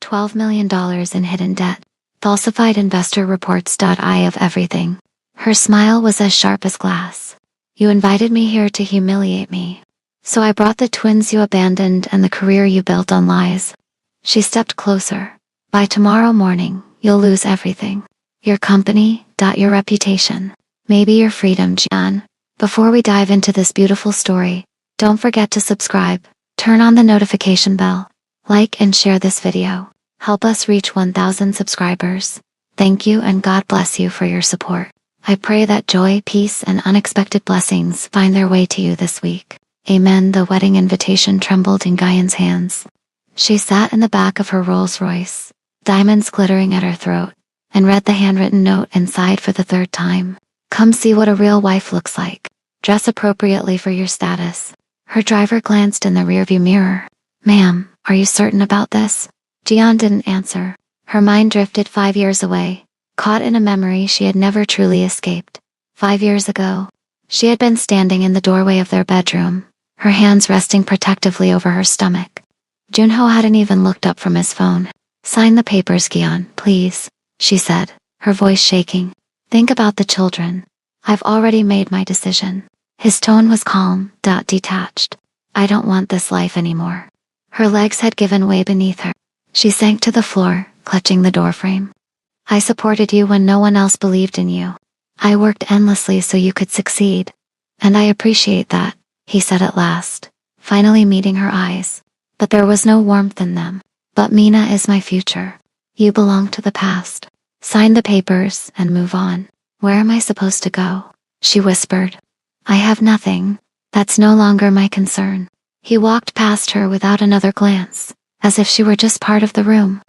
$12 million in hidden debt. Falsified investor reports. I of everything. Her smile was as sharp as glass. You invited me here to humiliate me. So I brought the twins you abandoned and the career you built on lies. She stepped closer. By tomorrow morning, you'll lose everything. Your company, your reputation. Maybe your freedom, Jian. Before we dive into this beautiful story, don't forget to subscribe, turn on the notification bell, like and share this video. Help us reach 1,000 subscribers. Thank you and God bless you for your support. I pray that joy, peace, and unexpected blessings find their way to you this week. Amen. The wedding invitation trembled in Guyan's hands. She sat in the back of her Rolls-Royce, diamonds glittering at her throat, and read the handwritten note and sighed for the third time. Come see what a real wife looks like. Dress appropriately for your status. Her driver glanced in the rearview mirror. Ma'am, are you certain about this? Jian didn't answer. Her mind drifted 5 years away, caught in a memory she had never truly escaped. 5 years ago, she had been standing in the doorway of their bedroom, her hands resting protectively over her stomach. Junho hadn't even looked up from his phone. Sign the papers, Gian, please, she said, her voice shaking. Think about the children. I've already made my decision. His tone was calm, detached. I don't want this life anymore. Her legs had given way beneath her. She sank to the floor, clutching the doorframe. I supported you when no one else believed in you. I worked endlessly so you could succeed. And I appreciate that, he said at last, finally meeting her eyes. But there was no warmth in them. But Mina is my future. You belong to the past. Sign the papers and move on. Where am I supposed to go? She whispered. I have nothing. That's no longer my concern. He walked past her without another glance, as if she were just part of the room.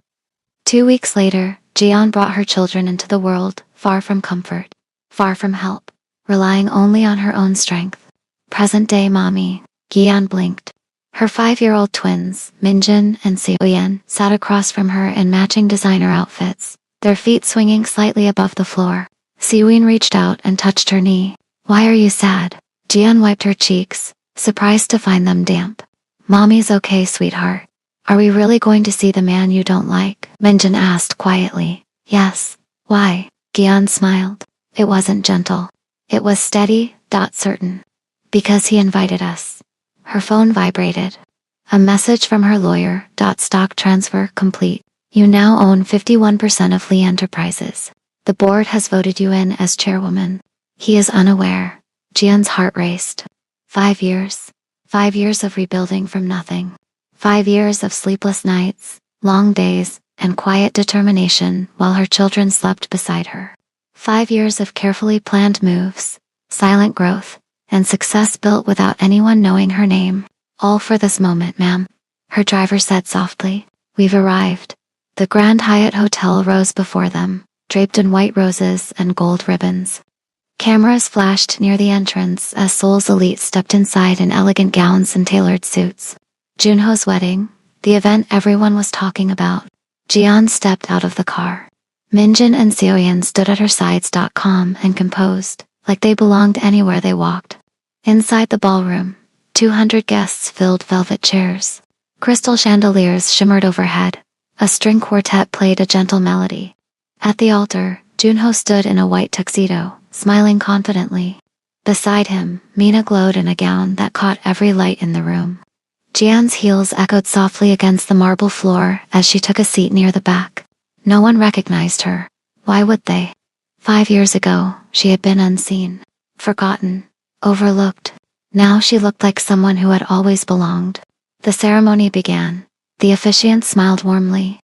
2 weeks later, Jian brought her children into the world, far from comfort, far from help, relying only on her own strength. Present-day mommy, Jian blinked. Her 5-year-old twins, Minjin and Xiaoyan, sat across from her in matching designer outfits, their feet swinging slightly above the floor. Xiaoyan reached out and touched her knee. Why are you sad? Jian wiped her cheeks, surprised to find them damp. Mommy's okay, sweetheart. Are we really going to see the man you don't like? Minjin asked quietly. Yes. Why? Jian smiled. It wasn't gentle. It was steady, certain. Because he invited us. Her phone vibrated. A message from her lawyer. Stock transfer complete. You now own 51% of Lee Enterprises. The board has voted you in as chairwoman. He is unaware. Jian's heart raced. 5 years. 5 years of rebuilding from nothing. 5 years of sleepless nights, long days, and quiet determination while her children slept beside her. 5 years of carefully planned moves, silent growth, and success built without anyone knowing her name. All for this moment, ma'am. Her driver said softly. We've arrived. The Grand Hyatt Hotel rose before them, draped in white roses and gold ribbons. Cameras flashed near the entrance as Seoul's elite stepped inside in elegant gowns and tailored suits. Junho's wedding, the event everyone was talking about. Jian stepped out of the car. Minjin and Xiaoyan stood at her sides, calm and composed, like they belonged anywhere they walked. Inside the ballroom, 200 guests filled velvet chairs. Crystal chandeliers shimmered overhead. A string quartet played a gentle melody. At the altar, Junho stood in a white tuxedo, smiling confidently. Beside him, Mina glowed in a gown that caught every light in the room. Jian's heels echoed softly against the marble floor as she took a seat near the back. No one recognized her. Why would they? 5 years ago, she had been unseen, forgotten, overlooked. Now she looked like someone who had always belonged. The ceremony began. The officiant smiled warmly.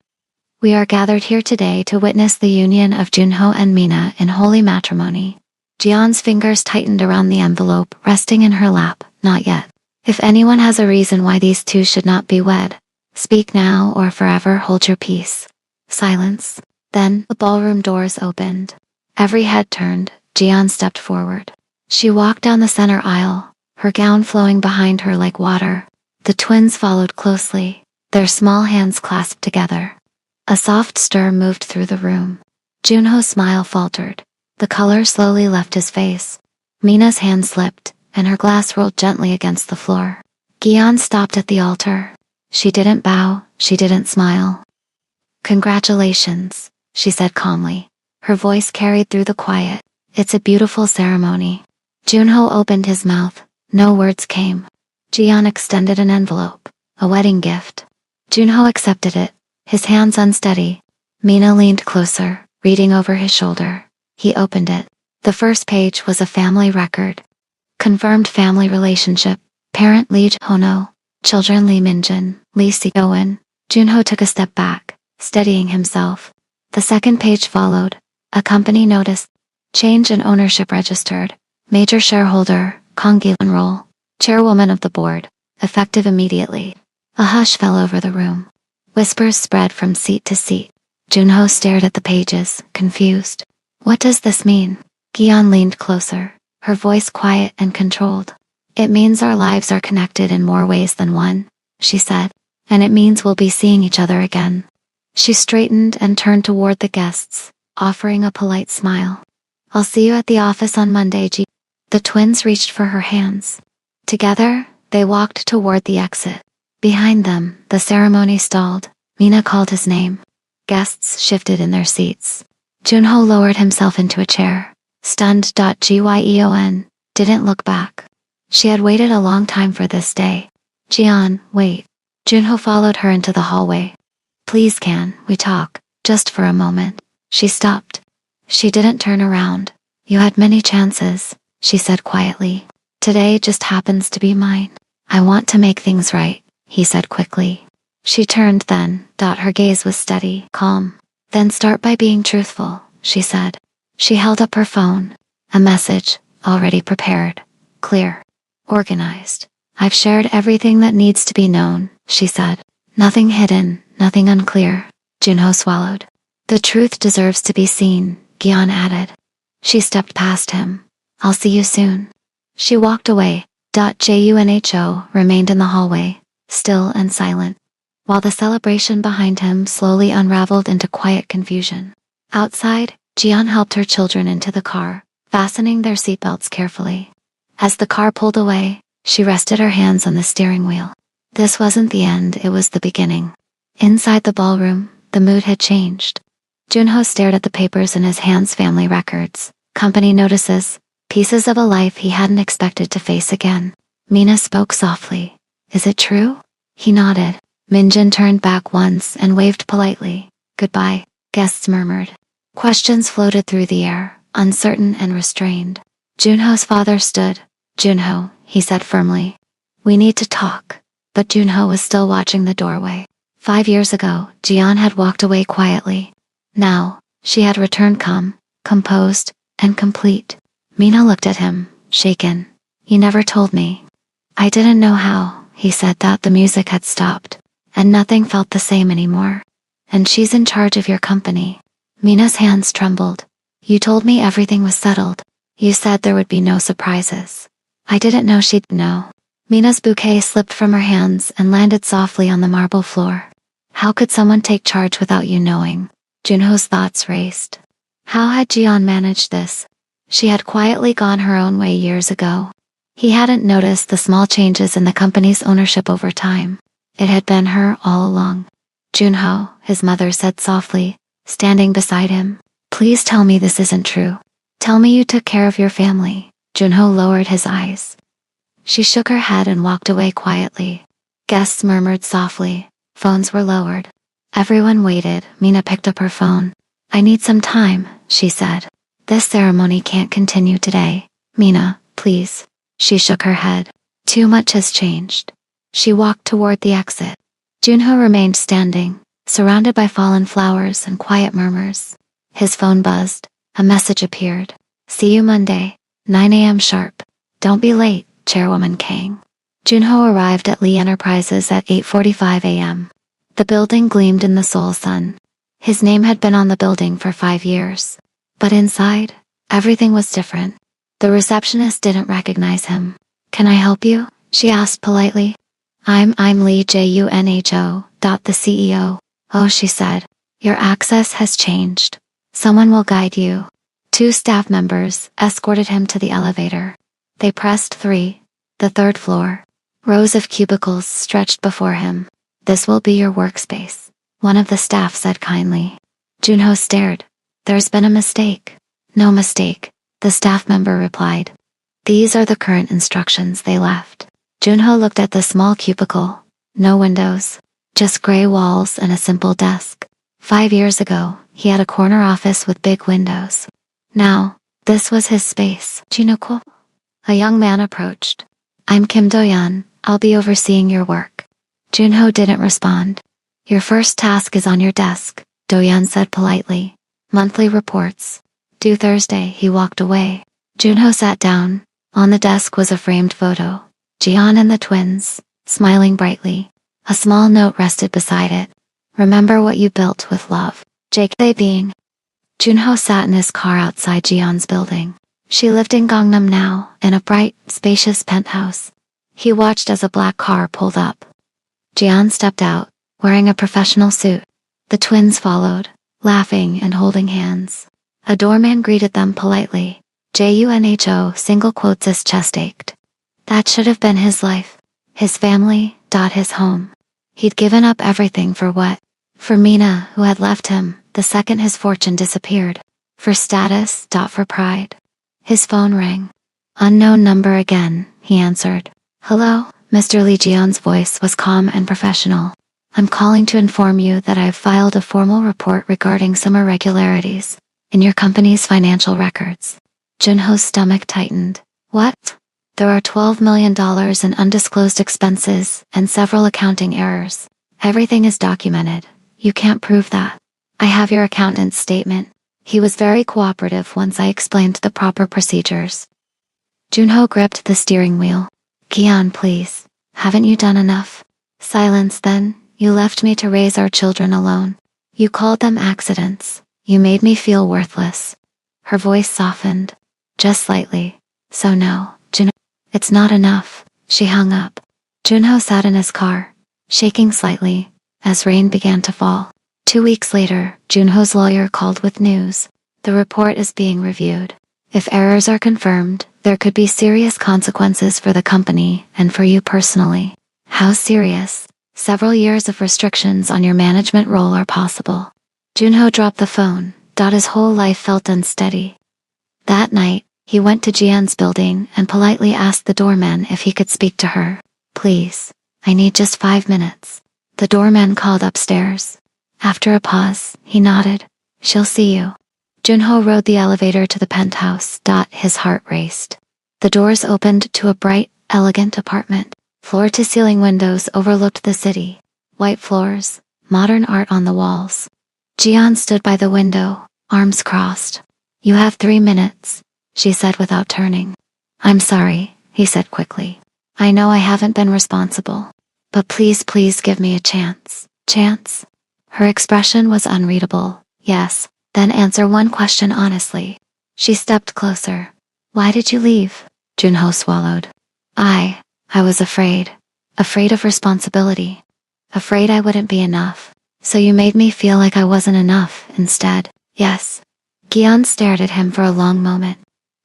We are gathered here today to witness the union of Junho and Mina in holy matrimony. Jian's fingers tightened around the envelope resting in her lap. Not yet. If anyone has a reason why these two should not be wed, speak now or forever hold your peace. Silence. Then, the ballroom doors opened. Every head turned. Jian stepped forward. She walked down the center aisle, her gown flowing behind her like water. The twins followed closely, their small hands clasped together. A soft stir moved through the room. Junho's smile faltered. The color slowly left his face. Mina's hand slipped, and her glass rolled gently against the floor. Gian stopped at the altar. She didn't bow, she didn't smile. Congratulations, she said calmly. Her voice carried through the quiet. It's a beautiful ceremony. Junho opened his mouth. No words came. Jian extended an envelope. A wedding gift. Junho accepted it, his hands unsteady. Mina leaned closer, reading over his shoulder. He opened it. The first page was a family record. Confirmed family relationship. Parent Lee Hono. Children Lee Minjin, Lee Si-owen. Junho took a step back, steadying himself. The second page followed. A company notice. Change in ownership registered. Major shareholder, Kong Gi-rol. Chairwoman of the board. Effective immediately. A hush fell over the room. Whispers spread from seat to seat. Junho stared at the pages, confused. What does this mean? Gion leaned closer, her voice quiet and controlled. It means our lives are connected in more ways than one, she said. And it means we'll be seeing each other again. She straightened and turned toward the guests, offering a polite smile. I'll see you at the office on Monday, G. The twins reached for her hands. Together, they walked toward the exit. Behind them, the ceremony stalled. Mina called his name. Guests shifted in their seats. Junho lowered himself into a chair. Stunned. Gyeon didn't look back. She had waited a long time for this day. Jian, wait. Junho followed her into the hallway. Please, can we talk, just for a moment? She stopped. She didn't turn around. You had many chances, she said quietly. Today just happens to be mine. I want to make things right, he said quickly. She turned then. Her gaze was steady, calm. Then start by being truthful, she said. She held up her phone. A message, already prepared. Clear. Organized. I've shared everything that needs to be known, she said. Nothing hidden, nothing unclear. Junho swallowed. The truth deserves to be seen, Gion added. She stepped past him. I'll see you soon. She walked away. Junho remained in the hallway, still and silent, while the celebration behind him slowly unraveled into quiet confusion. Outside, Jian helped her children into the car, fastening their seatbelts carefully. As the car pulled away, she rested her hands on the steering wheel. This wasn't the end, it was the beginning. Inside the ballroom, the mood had changed. Junho stared at the papers in his hands, family records, company notices, pieces of a life he hadn't expected to face again. Mina spoke softly. Is it true? He nodded. Minjin turned back once and waved politely. Goodbye, guests murmured. Questions floated through the air, uncertain and restrained. Junho's father stood. Junho, he said firmly. We need to talk. But Junho was still watching the doorway. 5 years ago, Jian had walked away quietly. Now, she had returned calm, composed, and complete. Mina looked at him, shaken. You never told me. I didn't know how, he said. That the music had stopped. And nothing felt the same anymore. And she's in charge of your company. Mina's hands trembled. You told me everything was settled. You said there would be no surprises. I didn't know she'd know. Mina's bouquet slipped from her hands and landed softly on the marble floor. How could someone take charge without you knowing? Junho's thoughts raced. How had Jian managed this? She had quietly gone her own way years ago. He hadn't noticed the small changes in the company's ownership over time. It had been her all along. Junho, his mother said softly, standing beside him. Please tell me this isn't true. Tell me you took care of your family. Junho lowered his eyes. She shook her head and walked away quietly. Guests murmured softly. Phones were lowered. Everyone waited. Mina picked up her phone. I need some time, she said. This ceremony can't continue today. Mina, please. She shook her head. Too much has changed. She walked toward the exit. Junho remained standing, surrounded by fallen flowers and quiet murmurs. His phone buzzed. A message appeared. See you Monday, 9 a.m. sharp. Don't be late, Chairwoman Kang. Junho arrived at Lee Enterprises at 8:45 a.m. The building gleamed in the Seoul sun. His name had been on the building for 5 years. But inside, everything was different. The receptionist didn't recognize him. Can I help you? She asked politely. I'm Lee Junho, the CEO. Oh, she said. Your access has changed. Someone will guide you. 2 staff members escorted him to the elevator. They pressed 3, the 3rd floor. Rows of cubicles stretched before him. This will be your workspace. one of the staff said kindly. Junho stared. There's been a mistake. No mistake, the staff member replied. These are the current instructions they left. Junho looked at the small cubicle. No windows, just gray walls and a simple desk. 5 years ago, he had a corner office with big windows. Now, this was his space. Junho-ko? A young man approached. I'm Kim Do-yeon, I'll be overseeing your work. Junho didn't respond. Your first task is on your desk, Do-yeon said politely. Monthly reports. Due Thursday. He walked away. Junho sat down. On the desk was a framed photo. Jian and the twins, smiling brightly. A small note rested beside it. Remember what you built with love. Jake. They being. Junho sat in his car outside Jian's building. She lived in Gangnam now, in a bright, spacious penthouse. He watched as a black car pulled up. Jian stepped out, wearing a professional suit. The twins followed, laughing and holding hands. A doorman greeted them politely. Junho, single quotes, his chest ached. That should have been his life. His family, his home. He'd given up everything for what? For Mina, who had left him, the second his fortune disappeared. For status, for pride. His phone rang. Unknown number again, he answered. Hello, Mr. Lee. Jian's voice was calm and professional. I'm calling to inform you that I've filed a formal report regarding some irregularities in your company's financial records. Junho's stomach tightened. What? There are $12 million in undisclosed expenses and several accounting errors. Everything is documented. You can't prove that. I have your accountant's statement. He was very cooperative once I explained the proper procedures. Junho gripped the steering wheel. Gian, please. Haven't you done enough? Silence then. You left me to raise our children alone. You called them accidents. You made me feel worthless. Her voice softened. Just slightly. So no, Junho. It's not enough. She hung up. Junho sat in his car, shaking slightly, as rain began to fall. 2 weeks later, Junho's lawyer called with news. The report is being reviewed. If errors are confirmed, there could be serious consequences for the company and for you personally. How serious? Several years of restrictions on your management role are possible. Junho dropped the phone. His whole life felt unsteady. That night, he went to Jian's building and politely asked the doorman if he could speak to her. Please, I need just 5 minutes. The doorman called upstairs. After a pause, he nodded. She'll see you. Junho rode the elevator to the penthouse. His heart raced. The doors opened to a bright, elegant apartment. Floor-to-ceiling windows overlooked the city. White floors, modern art on the walls. Jian stood by the window, arms crossed. You have 3 minutes, she said without turning. I'm sorry, he said quickly. I know I haven't been responsible. But please give me a chance. Chance? Her expression was unreadable. Yes, then answer one question honestly. She stepped closer. Why did you leave? Junho swallowed. I was afraid. Afraid of responsibility. Afraid I wouldn't be enough. So you made me feel like I wasn't enough, instead. Yes. Gian stared at him for a long moment.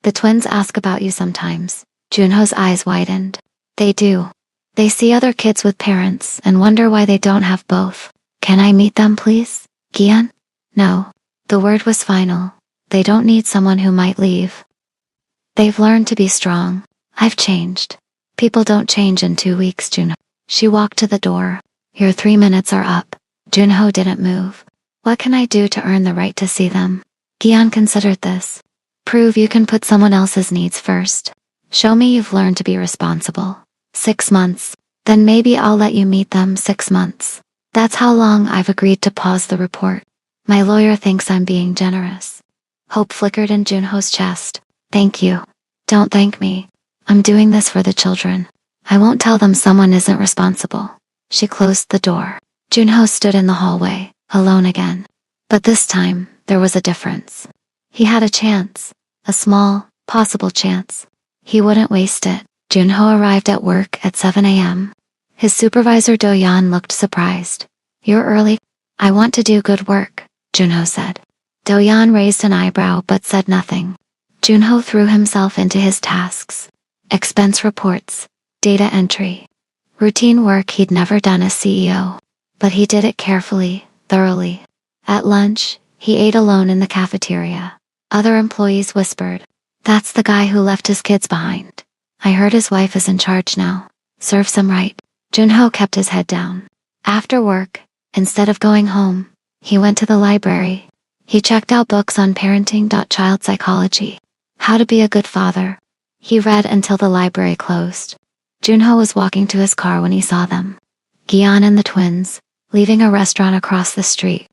The twins ask about you sometimes. Junho's eyes widened. They do. They see other kids with parents and wonder why they don't have both. Can I meet them, please? Gian? No. The word was final. They don't need someone who might leave. They've learned to be strong. I've changed. People don't change in 2 weeks, Junho. She walked to the door. Your 3 minutes are up. Junho didn't move. What can I do to earn the right to see them? Gian considered this. Prove you can put someone else's needs first. Show me you've learned to be responsible. 6 months. Then maybe I'll let you meet them. 6 months. That's how long I've agreed to pause the report. My lawyer thinks I'm being generous. Hope flickered in Junho's chest. Thank you. Don't thank me. I'm doing this for the children. I won't tell them someone isn't responsible. She closed the door. Junho stood in the hallway, alone again. But this time, there was a difference. He had a chance. A small, possible chance. He wouldn't waste it. Junho arrived at work at 7 a.m. His supervisor Do-yeon looked surprised. You're early? I want to do good work, Junho said. Do-yeon raised an eyebrow but said nothing. Junho threw himself into his tasks. Expense reports, data entry. Routine work he'd never done as CEO. But he did it carefully, thoroughly. At lunch, he ate alone in the cafeteria. Other employees whispered, "That's the guy who left his kids behind. I heard his wife is in charge now. Serves him right." Junho kept his head down. After work, instead of going home, he went to the library. He checked out books on parenting, child psychology, how to be a good father. He read until the library closed. Junho was walking to his car when he saw them. Gian and the twins, leaving a restaurant across the street.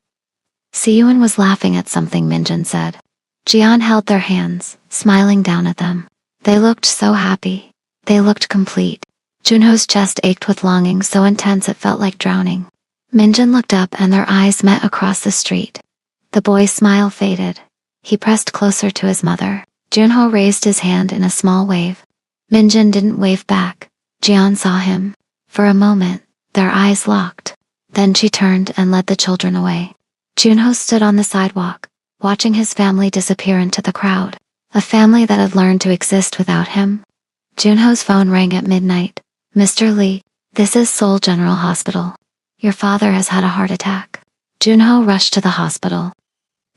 Siyun was laughing at something Minjin said. Gian held their hands, smiling down at them. They looked so happy. They looked complete. Junho's chest ached with longing so intense it felt like drowning. Minjin looked up and their eyes met across the street. The boy's smile faded. He pressed closer to his mother. Junho raised his hand in a small wave. Minjin didn't wave back. Gian saw him. For a moment, their eyes locked. Then she turned and led the children away. Junho stood on the sidewalk, watching his family disappear into the crowd. A family that had learned to exist without him. Junho's phone rang at midnight. "Mr. Lee, this is Seoul General Hospital. Your father has had a heart attack." Junho rushed to the hospital.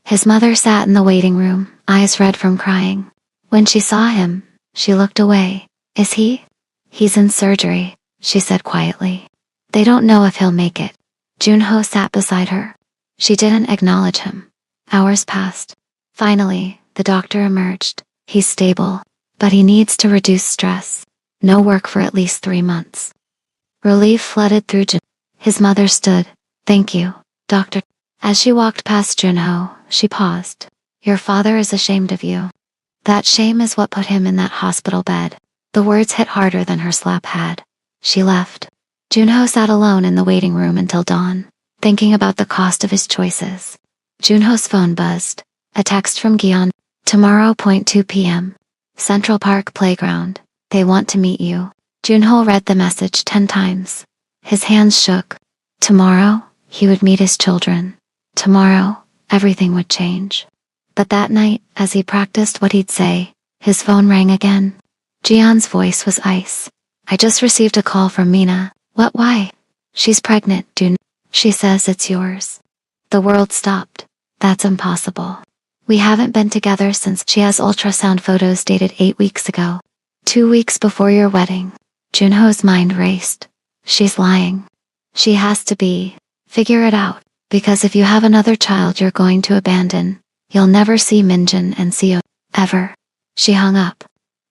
His mother sat in the waiting room, eyes red from crying. When she saw him, she looked away. "Is he?" "He's in surgery," she said quietly. "They don't know if he'll make it." Junho sat beside her. She didn't acknowledge him. Hours passed. Finally, the doctor emerged. "He's stable, but he needs to reduce stress. No work for at least 3 months." Relief flooded through Junho. His mother stood. "Thank you, doctor." As she walked past Junho, she paused. "Your father is ashamed of you. That shame is what put him in that hospital bed." The words hit harder than her slap had. She left. Junho sat alone in the waiting room until dawn, thinking about the cost of his choices. Junho's phone buzzed. A text from Gian. "Tomorrow, 2 p.m. Central Park Playground. They want to meet you." Junho read the message 10 times. His hands shook. Tomorrow, he would meet his children. Tomorrow, everything would change. But that night, as he practiced what he'd say, his phone rang again. Jian's voice was ice. "I just received a call from Mina." "What, why?" "She's pregnant, She says it's yours." The world stopped. "That's impossible. We haven't been together since." "She has ultrasound photos dated 8 weeks ago. 2 weeks before your wedding." Junho's mind raced. She's lying. She has to be. Figure it out, because if you have another child you're going to abandon, you'll never see Minjin and Seo. Ever. She hung up.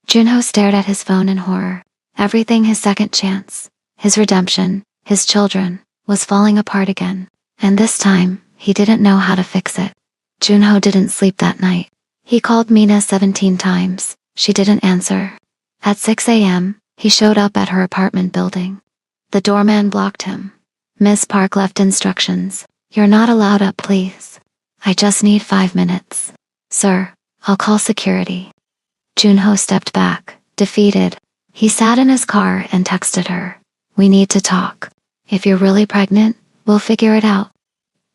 Junho stared at his phone in horror. Everything, his second chance, his redemption, his children, was falling apart again. And this time, he didn't know how to fix it. Junho didn't sleep that night. He called Mina 17 times. She didn't answer. At 6 a.m., he showed up at her apartment building. The doorman blocked him. "Miss Park left instructions. You're not allowed up, please. I just need 5 minutes." "Sir, I'll call security." Junho stepped back, defeated. He sat in his car and texted her. "We need to talk. If you're really pregnant, we'll figure it out.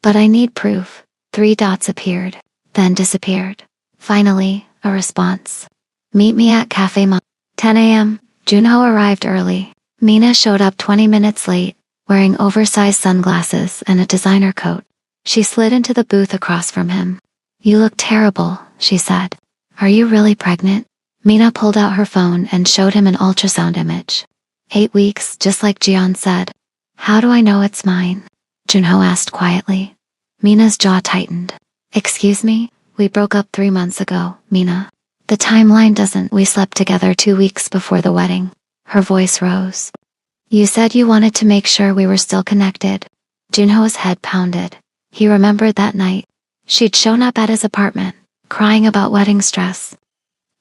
But I need proof." 3 dots appeared, then disappeared. Finally, a response. "Meet me at Cafe Ma." 10 a.m., Junho arrived early. Mina showed up 20 minutes late, wearing oversized sunglasses and a designer coat. She slid into the booth across from him. "You look terrible," she said. "Are you really pregnant?" Mina pulled out her phone and showed him an ultrasound image. 8 weeks, just like Jian said. "How do I know it's mine?" Junho asked quietly. Mina's jaw tightened. "Excuse me, we broke up 3 months ago, Mina. The timeline doesn't. We slept together 2 weeks before the wedding." Her voice rose. "You said you wanted to make sure we were still connected." Junho's head pounded. He remembered that night. She'd shown up at his apartment, crying about wedding stress.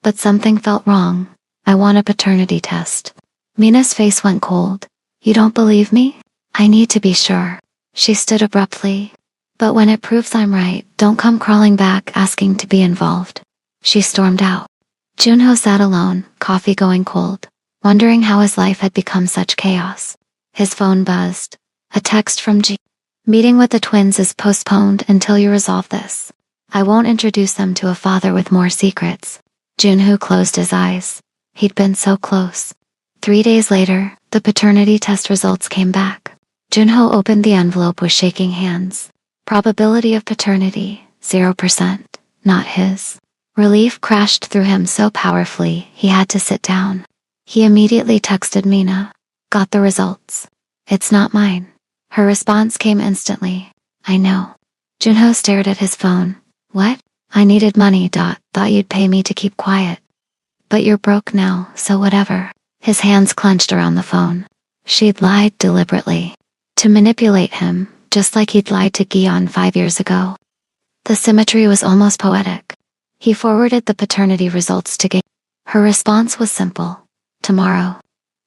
But something felt wrong. "I want a paternity test." Mina's face went cold. "You don't believe me? I need to be sure." She stood abruptly. "But when it proves I'm right, don't come crawling back asking to be involved." She stormed out. Junho sat alone, coffee going cold, wondering how his life had become such chaos. His phone buzzed. A text from G. "Meeting with the twins is postponed until you resolve this. I won't introduce them to a father with more secrets." Junho closed his eyes. He'd been so close. 3 days later, the paternity test results came back. Junho opened the envelope with shaking hands. Probability of paternity, 0%, not his. Relief crashed through him so powerfully he had to sit down. He immediately texted Mina. Got the results. It's not mine. Her response came instantly. I know. Junho stared at his phone. What? I needed money. Thought you'd pay me to keep quiet. But you're broke now, so whatever. His hands clenched around the phone. She'd lied deliberately. To manipulate him, just like he'd lied to Gion 5 years ago. The symmetry was almost poetic. He forwarded the paternity results to Gion. Her response was simple. Tomorrow.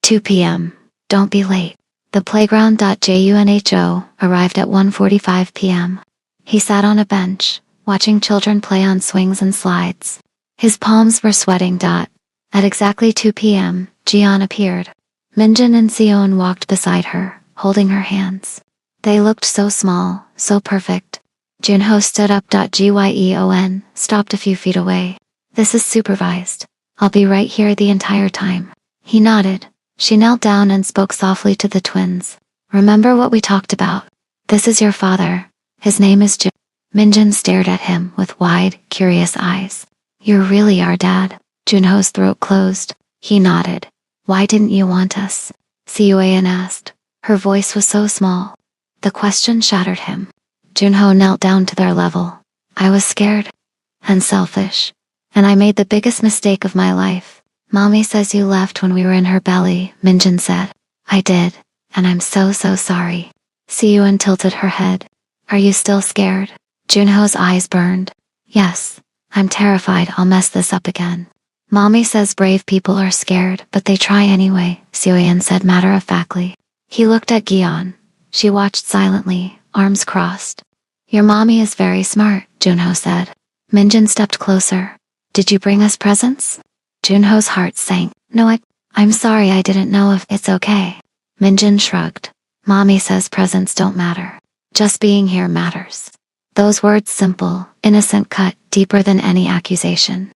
2 p.m. Don't be late. The playground.junho arrived at 1:45 p.m. He sat on a bench, watching children play on swings and slides. His palms were sweating. At exactly 2 p.m., Gion appeared. Minjin and Seon walked beside her, holding her hands. They looked so small, so perfect. Junho stood up. Gyeon stopped a few feet away. This is supervised. I'll be right here the entire time. He nodded. She knelt down and spoke softly to the twins. Remember what we talked about. This is your father. His name is Jun. Minjin stared at him with wide, curious eyes. You're really our dad. Junho's throat closed. He nodded. Why didn't you want us? Seoyeon asked. Her voice was so small. The question shattered him. Junho knelt down to their level. I was scared. And selfish. And I made the biggest mistake of my life. Mommy says you left when we were in her belly, Minjin said. I did. And I'm so sorry. Seoyeon tilted her head. Are you still scared? Junho's eyes burned. Yes. I'm terrified I'll mess this up again. Mommy says brave people are scared, but they try anyway, Seoyeon said matter-of-factly. He looked at Gion. She watched silently, arms crossed. Your mommy is very smart, Junho said. Minjin stepped closer. Did you bring us presents? Junho's heart sank. No, I'm sorry, I didn't know if it's okay. Minjin shrugged. Mommy says presents don't matter. Just being here matters. Those words simple, innocent, cut deeper than any accusation.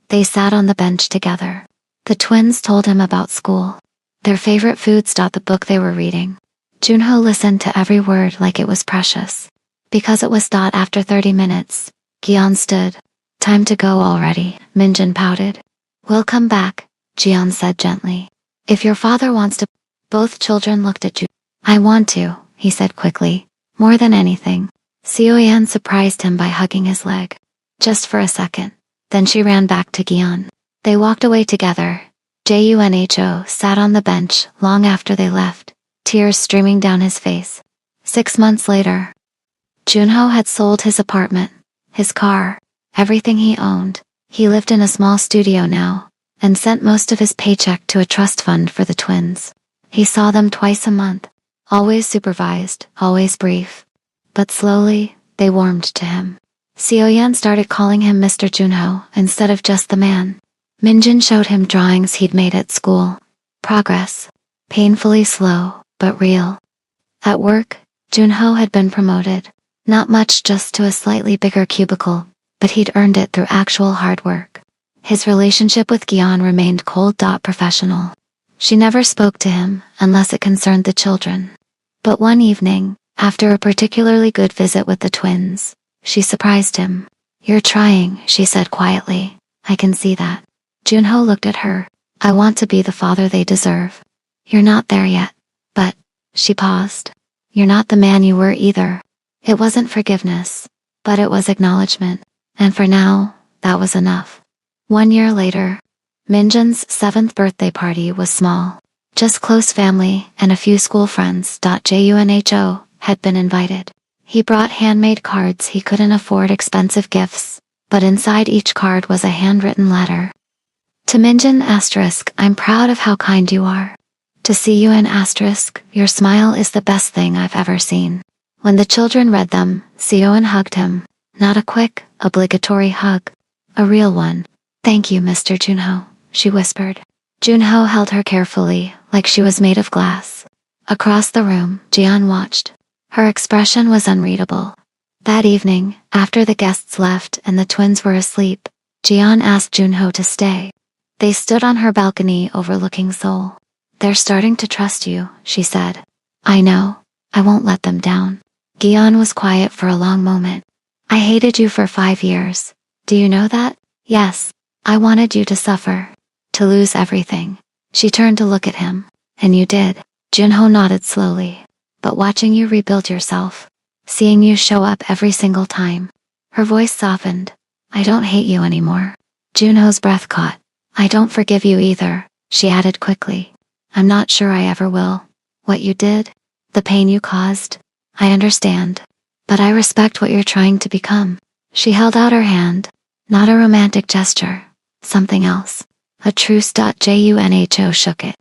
They sat on the bench together. The twins told him about school. Their favorite foods. The book they were reading. Junho listened to every word like it was precious. Because it was. After 30 minutes, Gion stood. Time to go already, Minjin pouted. We'll come back, Gion said gently. If your father wants to. Both children looked at Junho. I want to, he said quickly. More than anything. Seoyeon surprised him by hugging his leg. Just for a second. Then she ran back to Gion. They walked away together. Junho sat on the bench long after they left, tears streaming down his face. 6 months later. Junho had sold his apartment, his car, everything he owned. He lived in a small studio now, and sent most of his paycheck to a trust fund for the twins. He saw them twice a month, always supervised, always brief. But slowly, they warmed to him. Seoyeon started calling him Mr. Junho instead of just the man. Minjin showed him drawings he'd made at school. Progress. Painfully slow, but real. At work, Junho had been promoted. Not much, just to a slightly bigger cubicle, but he'd earned it through actual hard work. His relationship with Gion remained cold. Professional. She never spoke to him unless it concerned the children. But one evening, after a particularly good visit with the twins, she surprised him. You're trying, she said quietly. I can see that. Junho looked at her. I want to be the father they deserve. You're not there yet. But, she paused. You're not the man you were either. It wasn't forgiveness, but it was acknowledgement. And for now, that was enough. 1 year later, Minjin's 7th birthday party was small. Just close family and a few school friends. Junho had been invited. He brought handmade cards. He couldn't afford expensive gifts, but inside each card was a handwritten letter. To Minjin *, I'm proud of how kind you are. To see you in *, your smile is the best thing I've ever seen. When the children read them, Seoyeon hugged him. Not a quick, obligatory hug. A real one. Thank you, Mr. Junho, she whispered. Junho held her carefully, like she was made of glass. Across the room, Gion watched. Her expression was unreadable. That evening, after the guests left and the twins were asleep, Gion asked Junho to stay. They stood on her balcony overlooking Seoul. They're starting to trust you, she said. I know. I won't let them down. Gion was quiet for a long moment. I hated you for 5 years. Do you know that? Yes. I wanted you to suffer. To lose everything. She turned to look at him. And you did. Junho nodded slowly. But watching you rebuild yourself. Seeing you show up every single time. Her voice softened. I don't hate you anymore. Junho's breath caught. I don't forgive you either, she added quickly. I'm not sure I ever will. What you did? The pain you caused? I understand. But I respect what you're trying to become. She held out her hand. Not a romantic gesture. Something else. A truce. Junho shook it.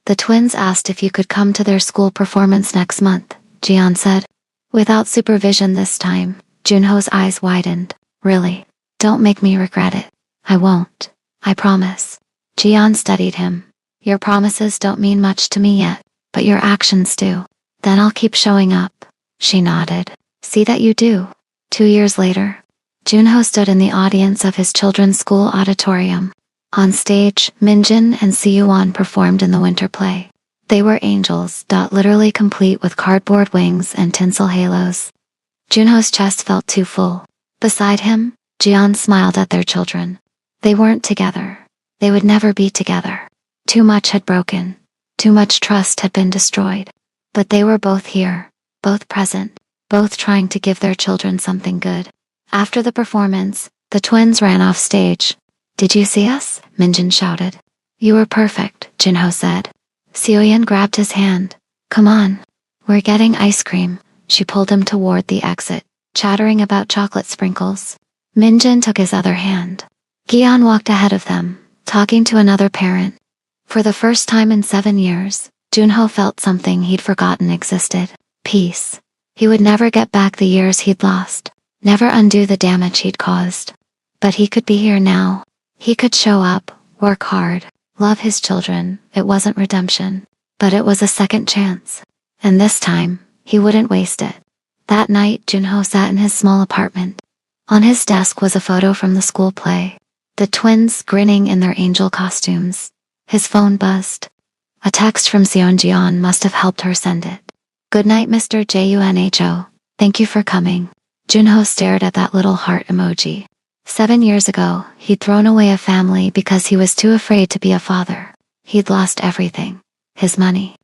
The twins asked if you could come to their school performance next month, Jian said. Without supervision this time. Junho's eyes widened. Really? Don't make me regret it. I won't. I promise. Jian studied him. Your promises don't mean much to me yet, but your actions do. Then I'll keep showing up. She nodded. See that you do. 2 years later, Junho stood in the audience of his children's school auditorium. On stage, Minjin and Siyuan performed in the winter play. They were angels, literally complete with cardboard wings and tinsel halos. Junho's chest felt too full. Beside him, Jian smiled at their children. They weren't together. They would never be together. Too much had broken. Too much trust had been destroyed. But they were both here, both present, both trying to give their children something good. After the performance, the twins ran off stage. Did you see us? Minjin shouted. You were perfect, Junho said. Seoyeon grabbed his hand. Come on. We're getting ice cream. She pulled him toward the exit, chattering about chocolate sprinkles. Minjin took his other hand. Gion walked ahead of them, talking to another parent. For the first time in 7 years, Junho felt something he'd forgotten existed. Peace. He would never get back the years he'd lost, never undo the damage he'd caused. But he could be here now. He could show up, work hard, love his children. It wasn't redemption, but it was a second chance. And this time, he wouldn't waste it. That night, Junho sat in his small apartment. On his desk was a photo from the school play. The twins grinning in their angel costumes. His phone buzzed. A text from Seonjian must have helped her send it. Good night, Mr. Junho. Thank you for coming. Junho stared at that little heart emoji. 7 years ago, he'd thrown away a family because he was too afraid to be a father. He'd lost everything. His money.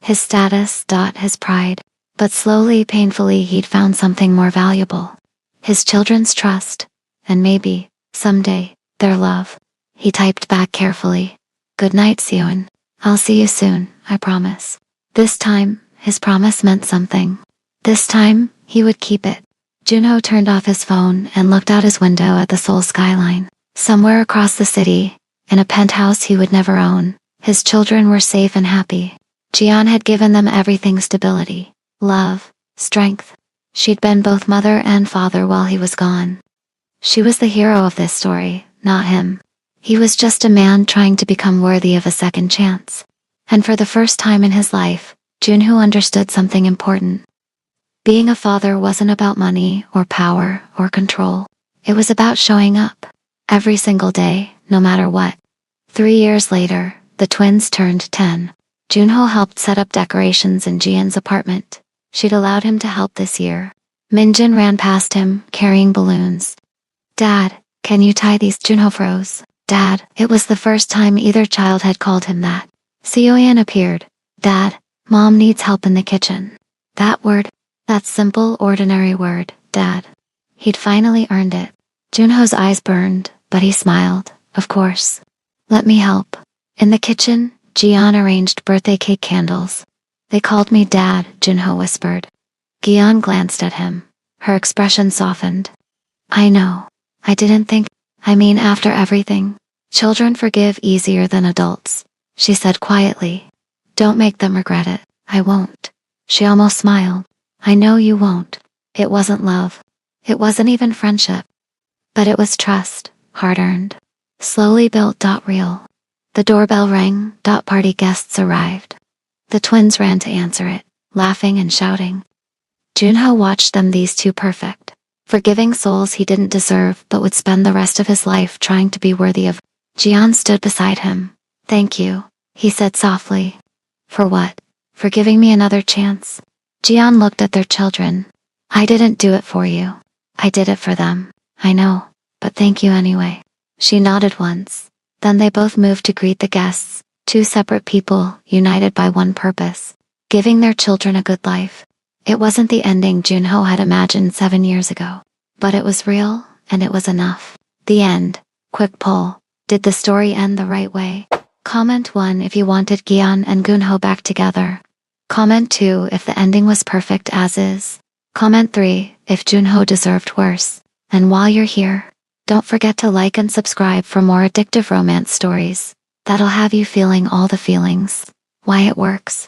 His status, his pride. But slowly, painfully, he'd found something more valuable. His children's trust. And maybe, someday, their love. He typed back carefully. Good night, Seon. I'll see you soon, I promise. This time, his promise meant something. This time, he would keep it. Junho turned off his phone and looked out his window at the Seoul skyline. Somewhere across the city, in a penthouse he would never own, his children were safe and happy. Jian had given them everything: stability, love, strength. She'd been both mother and father while he was gone. She was the hero of this story, not him. He was just a man trying to become worthy of a second chance. And for the first time in his life, Junho understood something important. Being a father wasn't about money or power or control. It was about showing up. Every single day, no matter what. 3 years later, the twins turned 10. Junho helped set up decorations in Jian's apartment. She'd allowed him to help this year. Minjin ran past him, carrying balloons. Dad, can you tie these? Junho froze. Dad, it was the first time either child had called him that. Seoyeon appeared. Dad, Mom needs help in the kitchen. That word. That simple, ordinary word, Dad. He'd finally earned it. Junho's eyes burned, but he smiled. Of course. Let me help. In the kitchen, Jian arranged birthday cake candles. They called me Dad, Junho whispered. Gion glanced at him. Her expression softened. I know. I didn't think. After everything. Children forgive easier than adults, she said quietly. Don't make them regret it. I won't. She almost smiled. I know you won't. It wasn't love. It wasn't even friendship. But it was trust, hard-earned. Slowly built. Real. The doorbell rang. Party guests arrived. The twins ran to answer it, laughing and shouting. Junho watched them, these two perfect, forgiving souls he didn't deserve but would spend the rest of his life trying to be worthy of. Jian stood beside him. Thank you, he said softly. For what? For giving me another chance? Jian looked at their children. I didn't do it for you. I did it for them. I know, but thank you anyway. She nodded once. Then they both moved to greet the guests, two separate people, united by one purpose: giving their children a good life. It wasn't the ending Junho had imagined 7 years ago, but it was real, and it was enough. The end. Quick poll. Did the story end the right way? Comment 1 if you wanted Gyeon and Gunho back together. Comment 2 if the ending was perfect as is. Comment 3 if Junho deserved worse. And while you're here, don't forget to like and subscribe for more addictive romance stories that'll have you feeling all the feelings. Why it works.